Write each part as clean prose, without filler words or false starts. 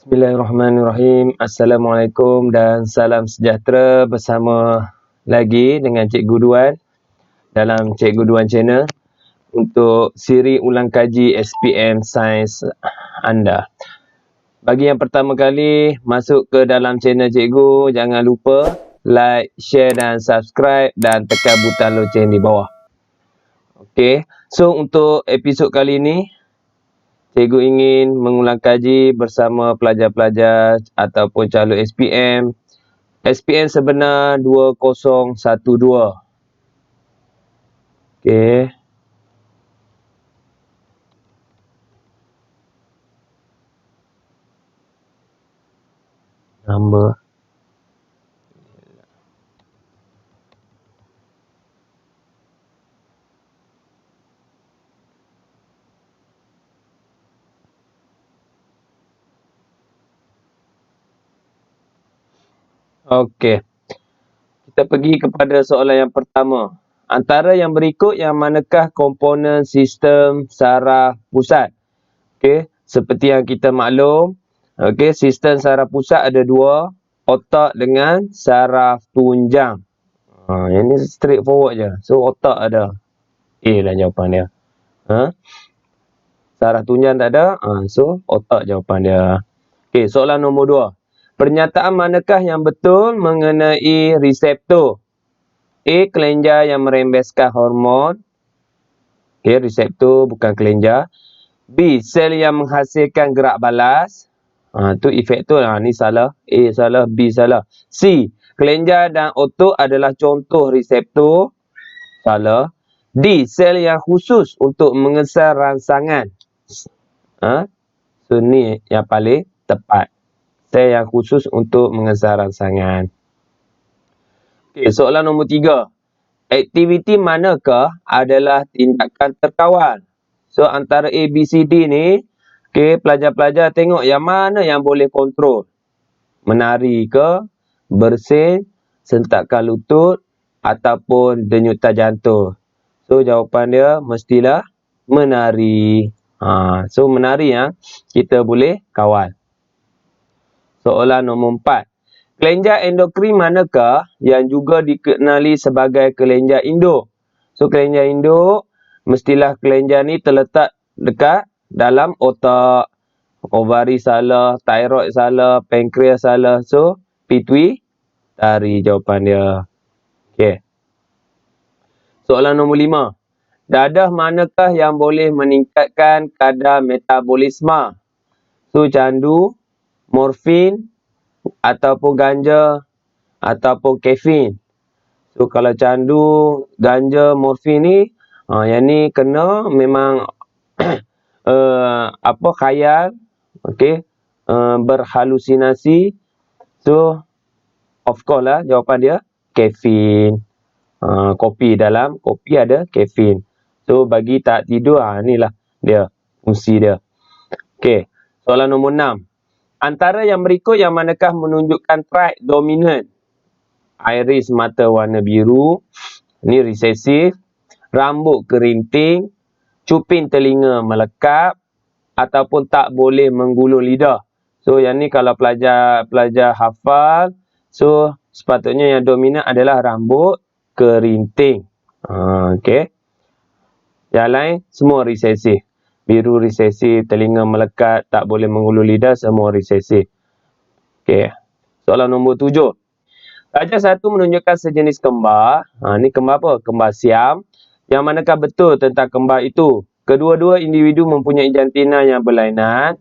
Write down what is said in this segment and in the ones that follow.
Bismillahirrahmanirrahim. Assalamualaikum dan salam sejahtera bersama lagi dengan Cikgu Duan dalam Cikgu Duan Channel untuk siri ulang kaji SPM Sains anda. Bagi yang pertama kali masuk ke dalam channel Cikgu, jangan lupa like, share dan subscribe dan tekan butang loceng di bawah. Okey, so untuk episod kali ini Cikgu ingin mengulang kaji bersama pelajar-pelajar ataupun calon SPM. SPM sebenar 2012. Okey. Nombor. Okey. Kita pergi kepada soalan yang pertama. Antara yang berikut yang manakah komponen sistem saraf pusat? Okey, seperti yang kita maklum, okey, sistem saraf pusat ada dua, otak dengan saraf tunjang. Yang ni straight forward je. So otak ada. A lah jawapan dia. Saraf tunjang tak ada. So otak jawapan dia. Okey, soalan nombor 2. Pernyataan manakah yang betul mengenai reseptor? A. Kelenjar yang merembeskan hormon. Okey, reseptor bukan kelenjar. B. Sel yang menghasilkan gerak balas. Tu efektor. Ni salah. A salah, B salah. C. Kelenjar dan otot adalah contoh reseptor. Salah. D. Sel yang khusus untuk mengesal rangsangan. So ni yang paling tepat. Sel yang khusus untuk mengesal rangsangan. Okey, soalan nombor 3. Aktiviti manakah adalah tindakan terkawal? So antara A, B, C, D ni, okey, pelajar-pelajar tengok yang mana yang boleh kontrol. Menari ke, bersin, sentakan lutut ataupun denyutan jantung. So jawapan dia mestilah menari. So menari yang kita boleh kawal. Soalan nombor 4. Kelenjar endokrin manakah yang juga dikenali sebagai kelenjar induk? So kelenjar induk, mestilah kelenjar ni terletak dekat dalam otak. Ovari salah, thyroid salah, pankreas salah. So pituitari jawapan dia. Okey. Soalan nombor 5. Dadah manakah yang boleh meningkatkan kadar metabolisme? So candu, morfin, ataupun ganja, ataupun kafein. So kalau candu, ganja, morfin ni, yang ni kena memang khayal, okey, berhalusinasi. So of course lah jawapan dia kafein. Kopi, dalam kopi ada kafein. So bagi tak tidur, inilah dia fungsi dia. Okey, soalan nombor 6. Antara yang berikut yang manakah menunjukkan trait dominan? Iris mata warna biru, ni resesif, rambut kerinting, cuping telinga melekat ataupun tak boleh menggulung lidah. So yang ni kalau pelajar hafal, so sepatutnya yang dominan adalah rambut kerinting. Okey. Yang lain semua resesif. Biru resesif, telinga melekat, tak boleh menggulung lidah, semua resesif. Okey. Soalan nombor 7. Pelajar 1 menunjukkan sejenis kembar. Ni kembar apa? Kembar siam. Yang manakah betul tentang kembar itu? Kedua-dua individu mempunyai jantina yang berlainan.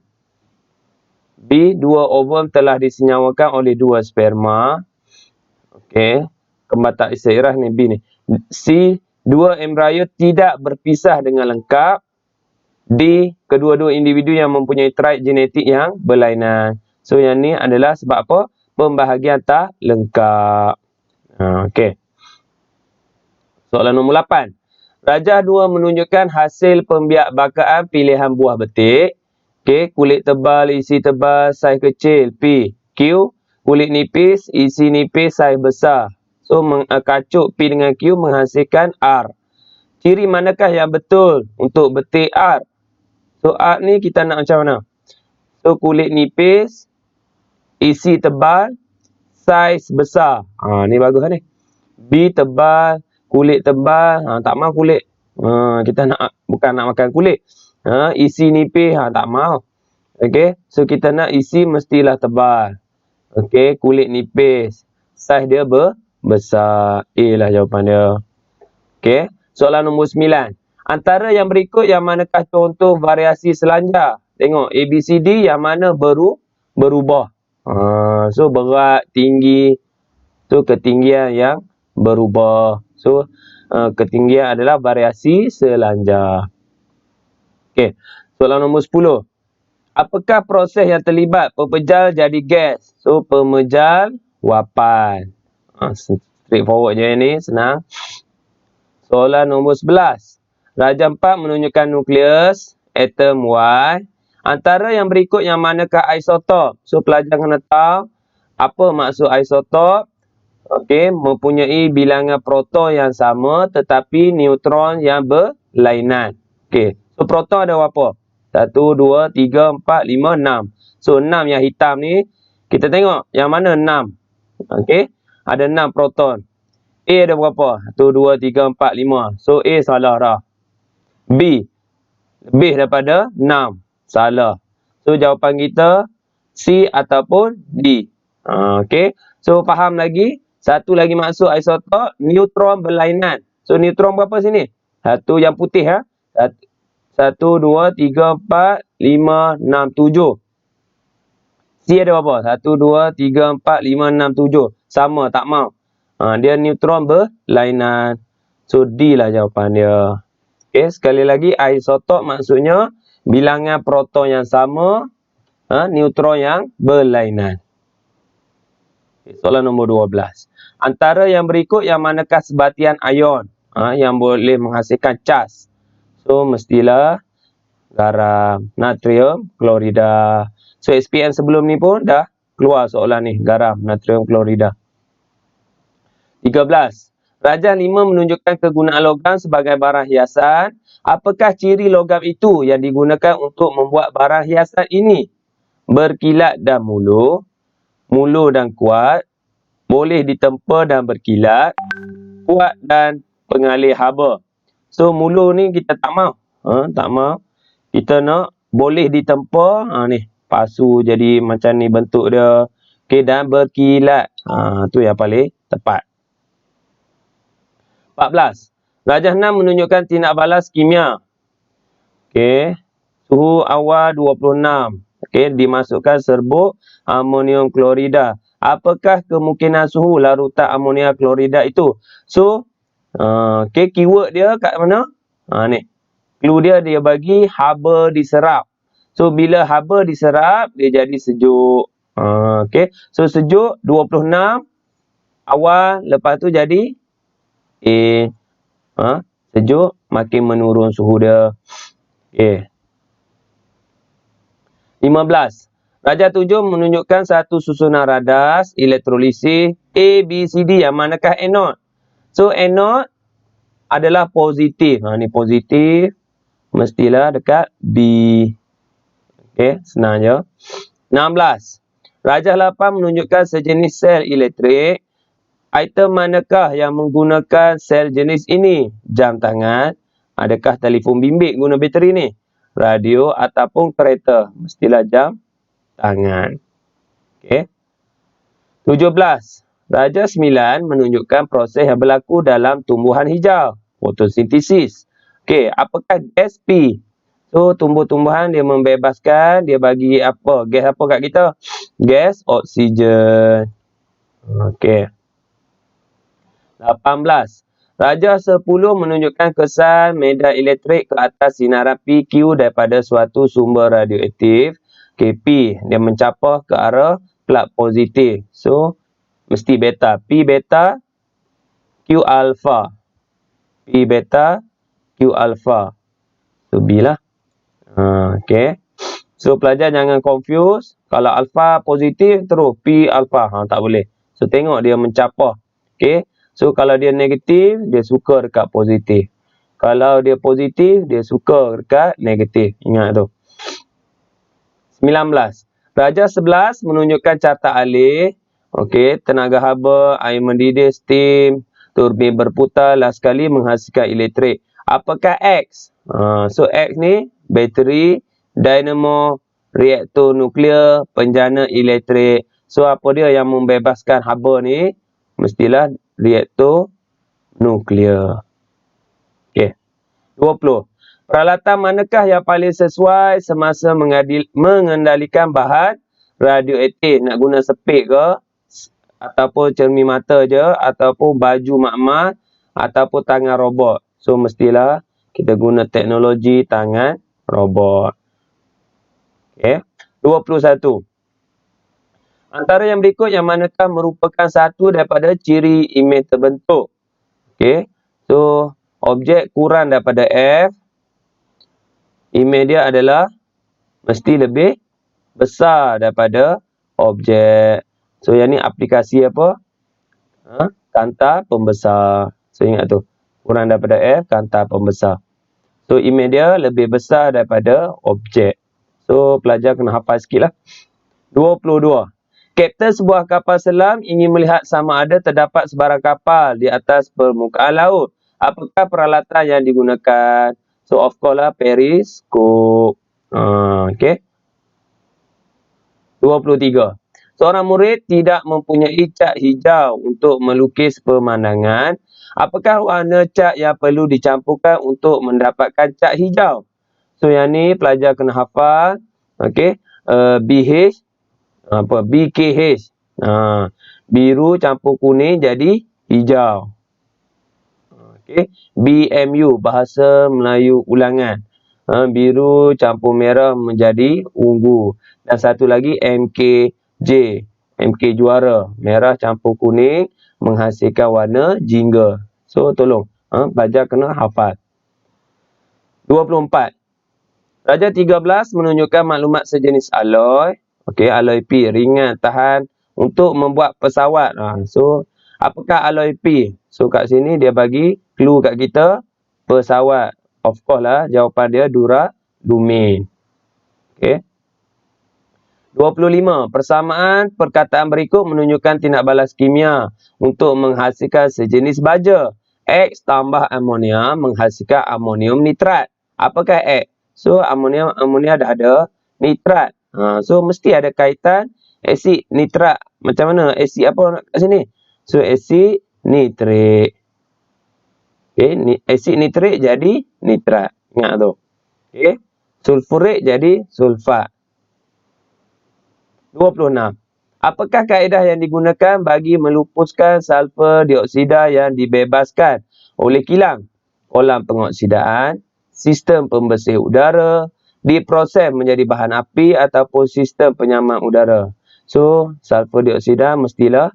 B. Dua ovum telah disenyawakan oleh dua sperma. Okey. Kembar tak seirah ni B ni. C. Dua embrio tidak berpisah dengan lengkap. D. Kedua-dua individu yang mempunyai trait genetik yang berlainan. So yang ni adalah sebab apa? Pembahagian tak lengkap. Okey. Soalan nombor 8. Rajah 2 menunjukkan hasil pembiakbakaan pilihan buah betik. Okey, kulit tebal, isi tebal, saiz kecil P. Q. Kulit nipis, isi nipis, saiz besar. So kacuk P dengan Q menghasilkan R. Ciri manakah yang betul untuk betik R? So R ni kita nak macam mana? So kulit nipis, isi tebal, saiz besar. Ni bagus ni. B tebal, kulit tebal. Tak mau kulit. Kita bukan nak makan kulit. Isi nipis. Tak mau. Okey. So kita nak isi mestilah tebal. Okey, kulit nipis. Saiz dia besar. A lah jawapan dia. Okey. Soalan nombor 9. Antara yang berikut yang manakah contoh variasi selanjar? Tengok A, B, C, D yang mana berubah. So berat, tinggi. So ketinggian yang berubah. So ketinggian adalah variasi selanjar. Okey. Soalan nombor 10. Apakah proses yang terlibat pepejal jadi gas? So pemejal wapan. Straightforward je ni, senang. Soalan nombor 11. Rajah 4 menunjukkan nukleus atom Y. Antara yang berikut yang manakah isotop? So pelajar kena tahu apa maksud isotop. Okey, mempunyai bilangan proton yang sama tetapi neutron yang berlainan. Okey, so proton ada berapa? 1, 2, 3, 4, 5, 6. So 6 yang hitam ni, kita tengok yang mana 6. Okey, ada 6 proton. A ada berapa? 1, 2, 3, 4, 5. So A salah dah. B, lebih daripada 6. Salah. So jawapan kita C ataupun D. Okey, so faham lagi? Satu lagi maksud isotop, neutron berlainan. So neutron berapa sini? Satu yang putih. 1, 2, 3, 4, 5, 6, 7. C ada berapa? 1, 2, 3, 4, 5, 6, 7. Sama, tak mau. Dia neutron berlainan. So D lah jawapan dia. Okay, sekali lagi isotop maksudnya bilangan proton yang sama, neutron yang berlainan. Okay, soalan nombor 12. Antara yang berikut yang manakah sebatian ion yang boleh menghasilkan cas? So mestilah garam, natrium klorida. So SPM sebelum ni pun dah keluar soalan ni, garam, natrium klorida. 13. Rajah 5 menunjukkan kegunaan logam sebagai barang hiasan. Apakah ciri logam itu yang digunakan untuk membuat barang hiasan ini? Berkilat dan mulu dan kuat, boleh ditempa dan berkilat, kuat dan pengalih haba. So mulu ni kita tak mau. Tak mau. Kita nak boleh ditempa. Ni pasu jadi macam ni bentuk dia. Okey, dan berkilat. Tu yang paling tepat. 14. Rajah 6 menunjukkan tindak balas kimia. Okey. Suhu awal 26. Okey, dimasukkan serbuk amonium klorida. Apakah kemungkinan suhu larutan amonium klorida itu? So, okey, keyword dia kat mana? Ni. Clue dia bagi haba diserap. So, bila haba diserap, dia jadi sejuk. Okey. So, sejuk 26 awal, lepas tu jadi sejuk, makin menurun suhu dia. Okey. 15. Rajah 7 menunjukkan satu susunan radas elektrolisis A, B, C, D. Yang manakah anode? So, anode adalah positif. Ni positif. Mestilah dekat B. Okey, senang je. 16. Rajah 8 menunjukkan sejenis sel elektrik. Item manakah yang menggunakan sel jenis ini? Jam tangan. Adakah telefon bimbit guna bateri ni? Radio ataupun kereta? Mestilah jam tangan. Okey. 17. Rajah 9 menunjukkan proses yang berlaku dalam tumbuhan hijau. Fotosintesis. Okey, apakah gas P? So, tumbuh-tumbuhan dia membebaskan, dia bagi apa? Gas apa kat kita? Gas oksigen. Okey. 18. Rajah 10 menunjukkan kesan medan elektrik ke atas sinaran PQ daripada suatu sumber radioaktif. P, dia mencapah ke arah plug positif. So, mesti beta. P beta, Q alpha. P beta, Q alpha. So, B lah. Okey. So, pelajar jangan confuse. Kalau alpha positif, terus P alpha. Tak boleh. So, tengok dia mencapah. Okey. So, kalau dia negatif, dia suka dekat positif. Kalau dia positif, dia suka dekat negatif. Ingat tu. 19. Darjah 11 menunjukkan carta alih. Okey, tenaga haba, air mendidih, steam, turbin berputar, last sekali menghasilkan elektrik. Apakah X? So X ni bateri, dynamo, reaktor nuklear, penjana elektrik. So apa dia yang membebaskan haba ni? Mestilah reaktor nuklear. Okey. 20. Peralatan manakah yang paling sesuai semasa mengendalikan bahan radioaktif? Nak guna sepik ke? Ataupun cermin mata je? Ataupun baju makmal? Ataupun tangan robot? So, mestilah kita guna teknologi tangan robot. Okay. 21. Antara yang berikut yang manakah merupakan satu daripada ciri email terbentuk? Okay. So, objek kurang daripada F. Email dia adalah mesti lebih besar daripada objek. So, yang ni aplikasi apa? Kanta pembesar. So, ingat tu. Kurang daripada F, kanta pembesar. So, email dia lebih besar daripada objek. So, pelajar kena hafal sikit lah. 22. Kapten sebuah kapal selam ingin melihat sama ada terdapat sebarang kapal di atas permukaan laut. Apakah peralatan yang digunakan? So, of course lah, periskop. Okay. 23. Seorang murid tidak mempunyai cat hijau untuk melukis pemandangan. Apakah warna cat yang perlu dicampurkan untuk mendapatkan cat hijau? So, yang ni pelajar kena hafal. Okay. BH. BKH. Biru campur kuning jadi hijau. Okay. BMU, Bahasa Melayu Ulangan. Biru campur merah menjadi ungu. Dan satu lagi MKJ, MK juara. Merah campur kuning menghasilkan warna jingga. So, tolong. Pelajar kena hafal. 24. Darjah 13 menunjukkan maklumat sejenis alloy. Okey, alloy P, ringan, tahan untuk membuat pesawat. So, apakah alloy P? So, kat sini dia bagi clue kat kita, pesawat. Of course lah, jawapan dia duralumin. Okey. 25. Persamaan perkataan berikut menunjukkan tindak balas kimia untuk menghasilkan sejenis baja. X tambah amonia menghasilkan amonium nitrat. Apakah X? So, amonia dah ada nitrat. So, mesti ada kaitan asid nitrat. Macam mana? Asid apa kat sini? So, asid nitrik. Okay. Asid nitrik jadi nitrat. Ingat tu. Okay. Sulfurik jadi sulfat. 26. Apakah kaedah yang digunakan bagi melupuskan sulfur dioksida yang dibebaskan oleh kilang? Kolam pengoksidaan, sistem pembersih udara, diproses menjadi bahan api ataupun sistem penyaman udara. So, sulfur dioksida mestilah,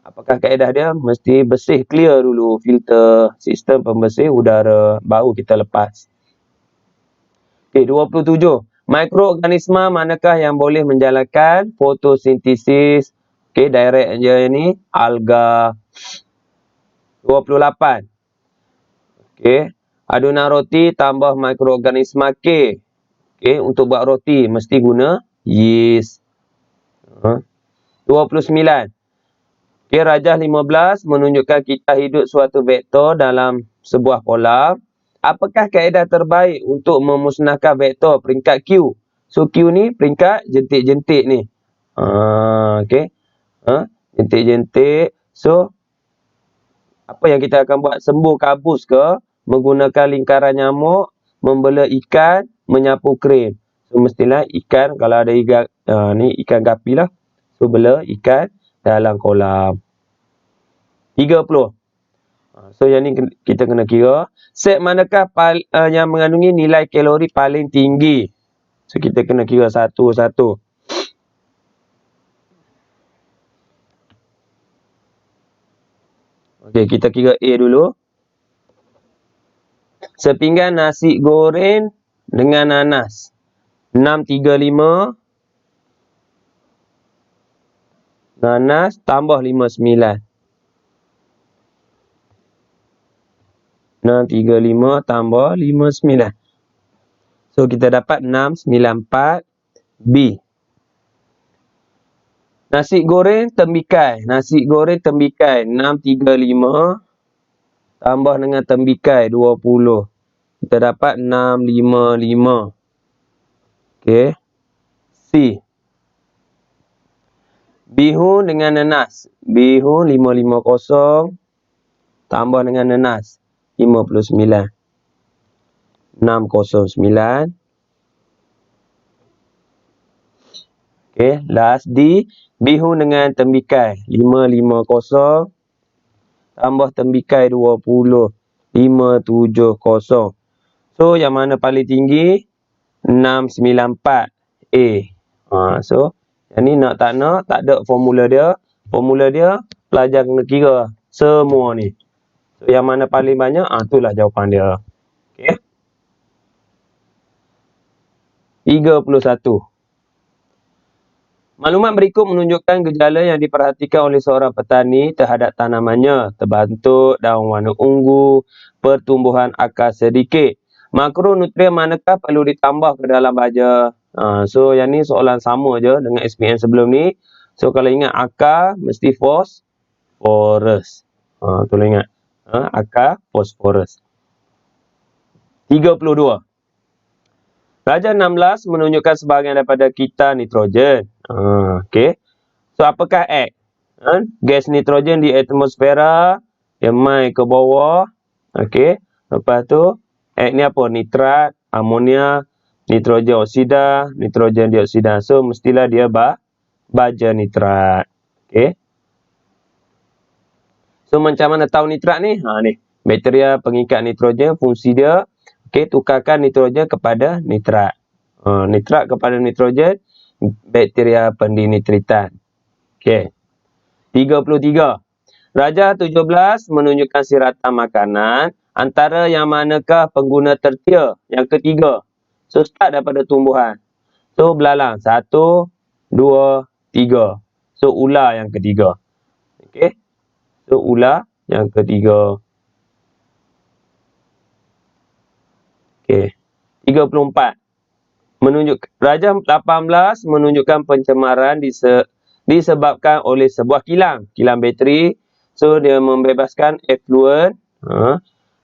apakah kaedah dia? Mesti bersih, clear dulu filter sistem pembersih udara, baru kita lepas. Okay, 27. Mikroorganisma manakah yang boleh menjalankan fotosintesis? Okay, direct je ni. Alga. 28. Okay. Adunan roti tambah mikroorganisma K. Okay, untuk buat roti mesti guna yeast. 29. Okay, rajah 15 menunjukkan kita hidup suatu vektor dalam sebuah kolam. Apakah kaedah terbaik untuk memusnahkan vektor peringkat Q? So, Q ni peringkat jentik-jentik ni. Okay. Jentik-jentik. So, apa yang kita akan buat? Sembuh kabus ke? Menggunakan lingkaran nyamuk, membela ikan, menyapu krim. So, mestilah ikan, kalau ada ikan, ni ikan gapi lah. So, bela ikan dalam kolam. 30. So, yang ni kita kena kira. Set manakah yang mengandungi nilai kalori paling tinggi? So, kita kena kira satu-satu. Okey, kita kira A dulu. Sepinggan nasi goreng dengan nanas. 635. Nanas tambah 59. 635 tambah 59. So, kita dapat 694 B. Nasi goreng tembikai. Nasi goreng tembikai 635 tambah dengan tembikai 20. Kita dapat 655. Okey. C. Bihun dengan nanas. Bihun 550 tambah dengan nanas 59. 609. Okey, last D. Bihun dengan tembikai 550 tambah tembikai 20. 570. So, yang mana paling tinggi? 694. A. So, yang ni nak tak ada formula dia. Formula dia, pelajar kena kira semua ni. So, yang mana paling banyak? Itulah jawapan dia. Okey. 31. Maklumat berikut menunjukkan gejala yang diperhatikan oleh seorang petani terhadap tanamannya. Terbantuk, daun warna ungu, pertumbuhan akar sedikit. Makronutrien manakah perlu ditambah ke dalam baja? So, yang ni soalan sama je dengan SPM sebelum ni. So, kalau ingat akar, mesti fosforus. Tolong ingat. Akar, fosforus. 32. Darjah 16 menunjukkan sebahagian daripada kita nitrogen. Okey. So, apakah X? Gas nitrogen di atmosfera, dia mai ke bawah. Okey. Lepas tu, X ni apa? Nitrat, amonia, nitrogen oksida, nitrogen dioksida. So, mestilah dia baja nitrat. Okey. So, macam mana tahu nitrat ni? Ni. Bakteria pengikat nitrogen, fungsi dia, okey, tukarkan nitrogen kepada nitrat. Nitrat kepada nitrogen, bakteria pendinitritan. Okey. 33. Darjah 17 menunjukkan siratan makanan antara yang manakah pengguna tertia? Yang ketiga. So, start daripada tumbuhan. So, belalang. 1, 2, 3. So, ular yang ketiga. Okey. So, ular yang ketiga. Okey. 34. Darjah 18 menunjukkan pencemaran disebabkan oleh sebuah kilang bateri. So, dia membebaskan efluent.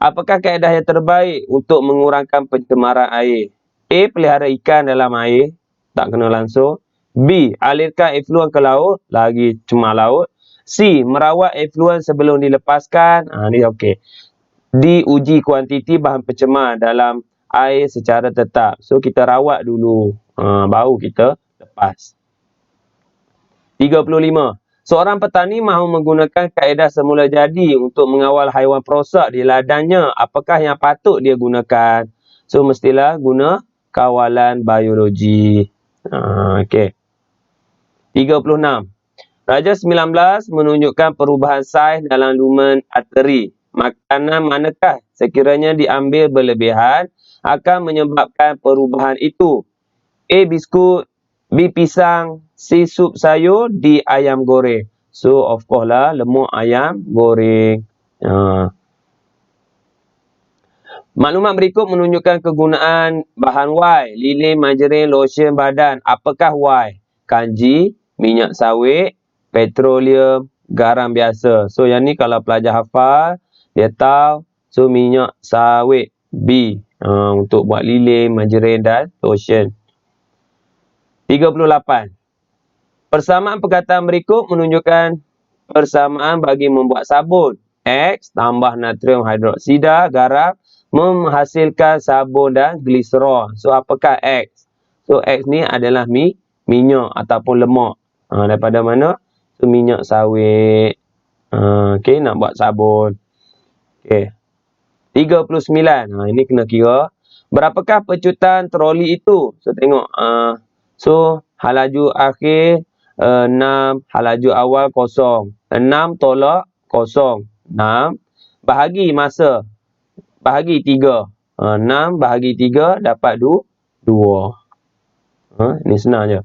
Apakah kaedah yang terbaik untuk mengurangkan pencemaran air? A. Pelihara ikan dalam air, tak kena langsung. B. Alirkan efluent ke laut, lagi cemar laut. C. Merawat efluent sebelum dilepaskan. Ni okey. D. Uji kuantiti bahan pencemar dalam air secara tetap. So, kita rawat dulu, baru kita lepas. 35. Seorang petani mahu menggunakan kaedah semula jadi untuk mengawal haiwan perosak di ladangnya. Apakah yang patut dia gunakan? So, mestilah guna kawalan biologi. Okey. 36. Darjah 19 menunjukkan perubahan saiz dalam lumen arteri. Makanan manakah sekiranya diambil berlebihan akan menyebabkan perubahan itu? A. Biskut, B. Pisang, C. Sup sayur, D. Ayam goreng. So, of course lah, lemak ayam goreng. Maklumat berikut menunjukkan kegunaan bahan Y. Lilin, margarin, lotion badan. Apakah Y? Kanji, minyak sawit, petroleum, garam biasa. So, yang ni kalau pelajar hafal, dia tahu. So, minyak sawit. B. Untuk buat lilin, margarin dan lotion. 38. Persamaan perkataan berikut menunjukkan persamaan bagi membuat sabun. X tambah natrium hidroksida, garam, menghasilkan sabun dan gliserol. So, apakah X? So, X ni adalah minyak ataupun lemak. Daripada mana? So, minyak sawit. Okey, nak buat sabun. Okey. 39. Ini kena kira. Berapakah pecutan troli itu? So, tengok. So, halaju akhir 6, halaju awal 0. 6 tolak 0. 6 bahagi masa. Bahagi 3. 6 bahagi 3 dapat 2. Ini senang je.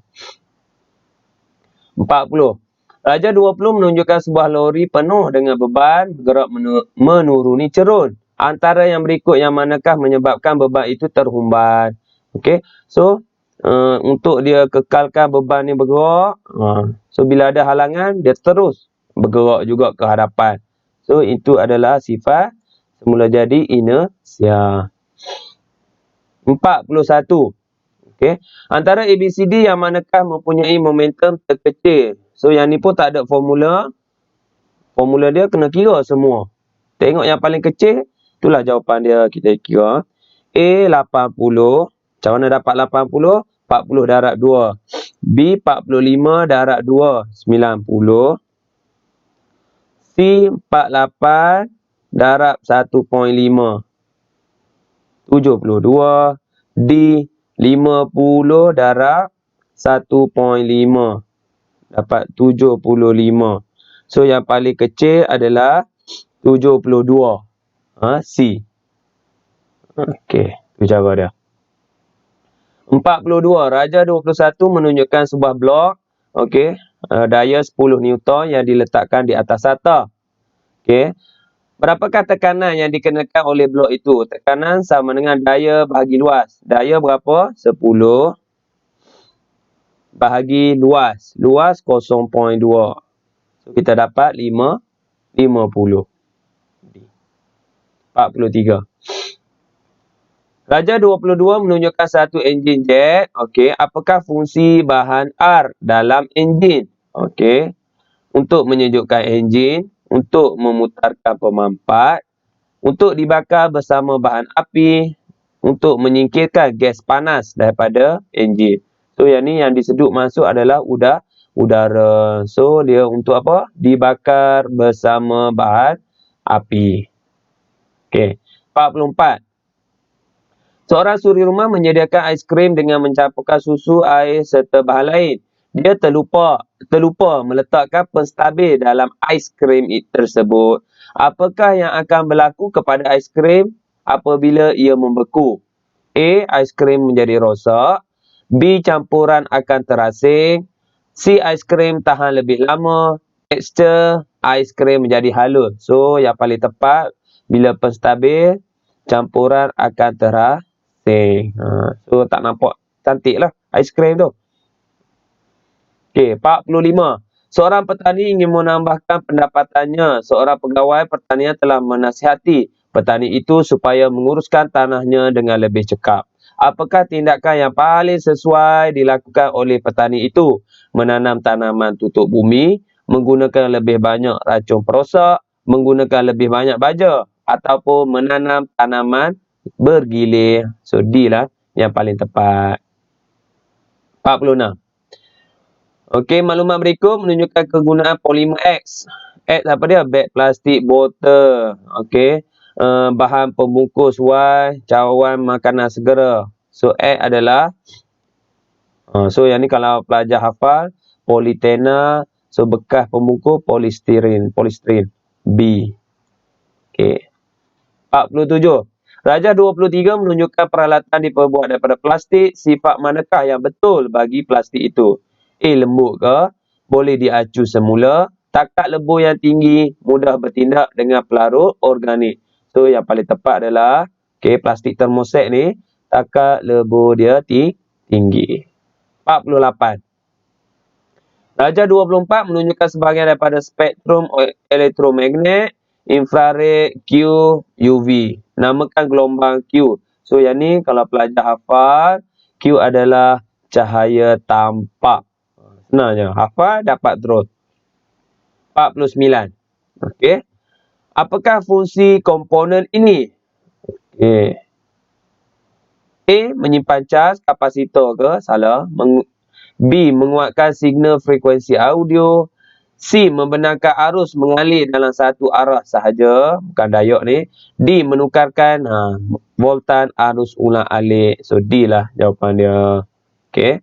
40. Darjah 20 menunjukkan sebuah lori penuh dengan beban bergerak menuruni cerun. Antara yang berikut yang manakah menyebabkan beban itu terhumban? Okey. So, untuk dia kekalkan beban ni bergerak. So bila ada halangan, dia terus bergerak juga ke hadapan. So itu adalah sifat semula jadi inersia. 41. Okey. Antara ABCD yang manakah mempunyai momentum terkecil? So yang ni pun tak ada formula. Formula dia kena kira semua. Tengok yang paling kecil, itulah jawapan dia kita kira. A 80. Macam mana dapat 80? 40 darab 2. B 45 darab 2, 90. C 48 darab 1.5, 72. D 50 darab 1.5, dapat 75. So yang paling kecil adalah 72. C. Okey, itu cara dia. 42. Raja 21 menunjukkan sebuah blok, okey, daya 10 Newton yang diletakkan di atas rata. Okey. Berapakah tekanan yang dikenakan oleh blok itu? Tekanan sama dengan daya bahagi luas. Daya berapa? 10 bahagi luas. Luas 0.2. So kita dapat 50. 43. Raja 22 menunjukkan satu enjin jet. Okey, apakah fungsi bahan R dalam enjin? Okey. Untuk menyejukkan enjin, untuk memutarkan pemampat, untuk dibakar bersama bahan api, untuk menyingkirkan gas panas daripada enjin. So yang ni yang disedut masuk adalah udara. So dia untuk apa? Dibakar bersama bahan api. Okey. 44. Seorang suri rumah menyediakan aiskrim dengan mencampurkan susu, air serta bahan lain. Dia terlupa meletakkan penstabil dalam aiskrim tersebut. Apakah yang akan berlaku kepada aiskrim apabila ia membeku? A. Aiskrim menjadi rosak. B. Campuran akan terasing. C. Aiskrim tahan lebih lama. Tekstur aiskrim menjadi halus. So yang paling tepat, bila penstabil, campuran akan terasing. So tak nampak cantik lah aiskrim tu. Okey, 45. Seorang petani ingin menambahkan pendapatannya. Seorang pegawai pertanian telah menasihati petani itu supaya menguruskan tanahnya dengan lebih cekap. Apakah tindakan yang paling sesuai dilakukan oleh petani itu? Menanam tanaman tutup bumi, menggunakan lebih banyak racun perosak, menggunakan lebih banyak baja, ataupun menanam tanaman bergilir. So D lah yang paling tepat. 46. Okey, maklumat berikut menunjukkan kegunaan polimer X. X apa dia? Beg plastik, botol. Okey. Bahan pembungkus Y, cawan makanan segera. So X adalah so yang ni kalau pelajar hafal, politena. So bekas pembungkus polistirin. B. Okey. 47. Raja 23 menunjukkan peralatan diperbuat daripada plastik. Sifat manakah yang betul bagi plastik itu? A. Lembut ke? Boleh diacu semula. Takat lebur yang tinggi. Mudah bertindak dengan pelarut organik. So yang paling tepat adalah plastik termosek ni. Takat lebur dia tinggi. 48. Raja 24 menunjukkan sebahagian daripada spektrum elektromagnet, infrared, Q, UV. Namakan gelombang Q. So yang ni kalau pelajar hafal, Q adalah cahaya tampak. Senangnya hafal dapat terus. 49. Okey. Apakah fungsi komponen ini? Okey. A. Menyimpan cas kapasitor ke? Salah. B. Menguatkan signal frekuensi audio. C. Membenarkan arus mengalir dalam satu arah sahaja. Bukan diod ni. D. Menukarkan voltan arus ulang alik. So D lah jawapan dia. Okey.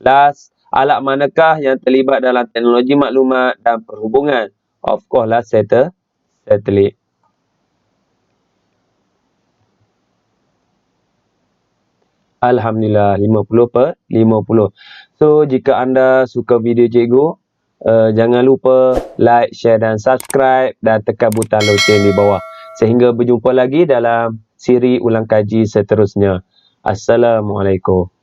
Last. Alat manakah yang terlibat dalam teknologi maklumat dan perhubungan? Of course lah satelit. Alhamdulillah 50/50. So jika anda suka video cikgu, jangan lupa like, share dan subscribe dan tekan butang loceng di bawah. Sehingga berjumpa lagi dalam siri ulang kaji seterusnya. Assalamualaikum.